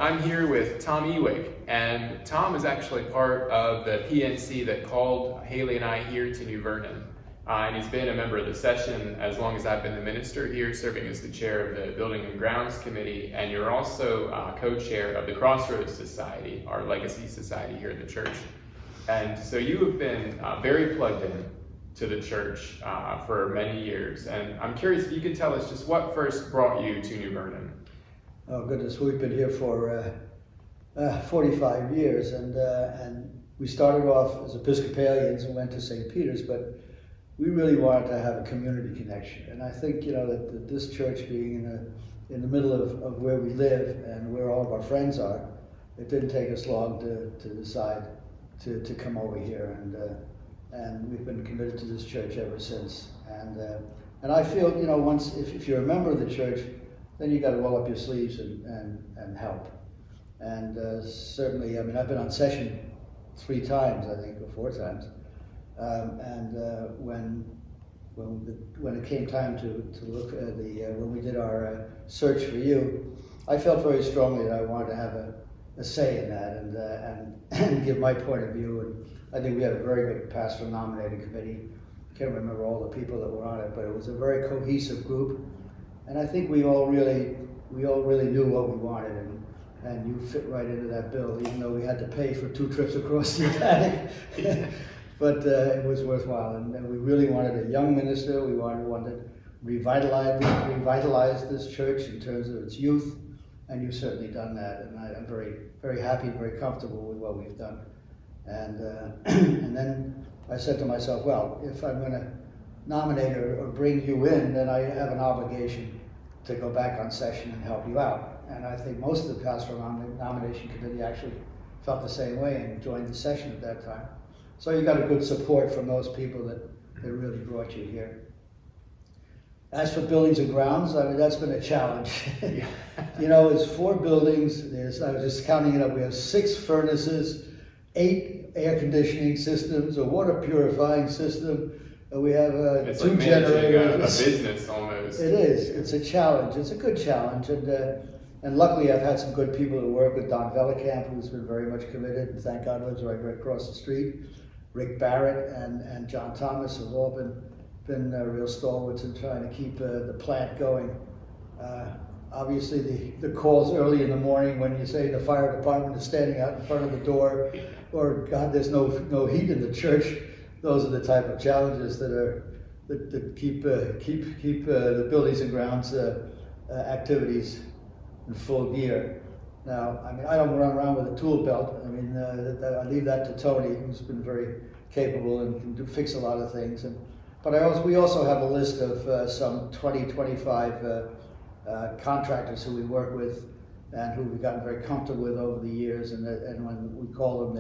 I'm here with Tom Ewig, and Tom is actually part of the PNC that called Haley and I here to New Vernon. And he's been a member of the session as long as I've been the minister here, serving as the chair of the Building and Grounds Committee, and you're also co-chair of the Crossroads Society, our legacy society here in the church. And so you have been very plugged in to the church for many years, and I'm curious if you could tell us just what first brought you to New Vernon. Oh goodness, we've been here for 45 years, and we started off as Episcopalians and went to St. Peter's, but we really wanted to have a community connection. And I think, that this church being in the middle of where we live and where all of our friends are, it didn't take us long to decide to come over here, and we've been committed to this church ever since. And I feel, once if you're a member of the church, then you got to roll up your sleeves and help. And certainly, I've been on session 3 times, I think, or 4 times. When it came time to look at when we did our search for you, I felt very strongly that I wanted to have a say in that and give my point of view. And I think we had a very good pastor nominating committee. I can't remember all the people that were on it, but it was a very cohesive group. And I think we all really knew what we wanted, and you fit right into that bill, even though we had to pay for 2 trips across the Atlantic. But it was worthwhile, and we really wanted a young minister. We wanted to revitalize this church in terms of its youth, and you've certainly done that. And I'm very, very happy, very comfortable with what we've done. And and then I said to myself, well, if I'm going to nominate or bring you in, then I have an obligation to go back on session and help you out. And I think most of the pastoral nomination committee actually felt the same way and joined the session at that time. So you got a good support from those people that really brought you here. As for buildings and grounds, that's been a challenge. It's 4 buildings. I was just counting it up. We have 6 furnaces, 8 air conditioning systems, a water purifying system. We have it's 2 like generators. A business almost. It is. It's a challenge. It's a good challenge, and luckily I've had some good people to work with. Don Vellekamp, who's been very much committed, and thank God lives right across the street. Rick Barrett and John Thomas have all been real stalwarts in trying to keep the plant going. Obviously, the calls early in the morning when you say the fire department is standing out in front of the door, or God, there's no heat in the church. Those are the type of challenges that keep the buildings and grounds activities in full gear. Now, I don't run around with a tool belt. I leave that to Tony, who's been very capable and can fix a lot of things. But we also have a list of some 25 contractors who we work with and who we've gotten very comfortable with over the years. And when we call them,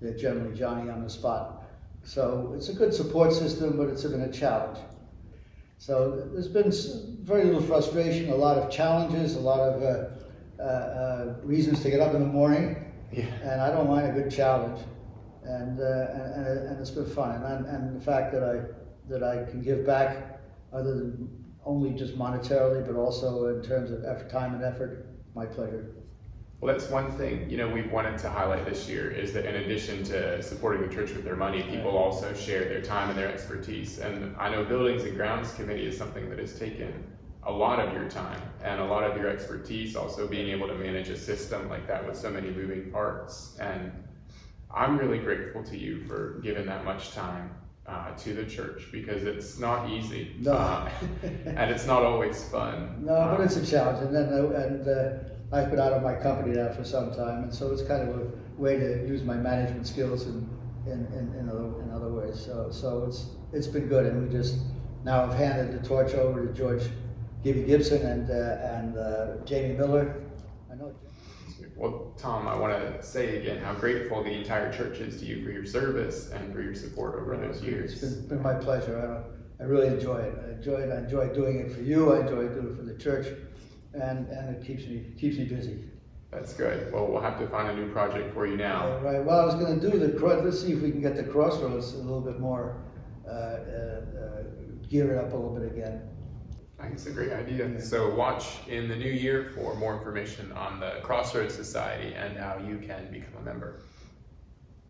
they're generally Johnny on the spot. So it's a good support system, but it's been a challenge. So there's been very little frustration, a lot of challenges, a lot of reasons to get up in the morning. Yeah. And I don't mind a good challenge, and it's been fun. And the fact that I can give back, other than only just monetarily, but also in terms of time and effort, my pleasure. Well, that's one thing, we've wanted to highlight this year is that in addition to supporting the church with their money, people also share their time and their expertise. And I know Buildings and Grounds Committee is something that has taken a lot of your time and a lot of your expertise, also being able to manage a system like that with so many moving parts. And I'm really grateful to you for giving that much time to the church, because it's not easy. No. And it's not always fun. No, but it's a challenge. And I've been out of my company now for some time, and so it's kind of a way to use my management skills in other ways. So it's been good, and we just now have handed the torch over to George Gibby Gibson and Jamie Miller. I know. Well, Tom, I want to say again how grateful the entire church is to you for your service and for your support over those years. It's been my pleasure. I really enjoy it. I enjoy doing it for you. I enjoy doing it for the church. And it keeps me busy. That's good. Well, we'll have to find a new project for you now. Right. Well, I was going to do let's see if we can get the Crossroads a little bit more, gear it up a little bit again. I think it's a great idea. So watch in the new year for more information on the Crossroads Society and how you can become a member.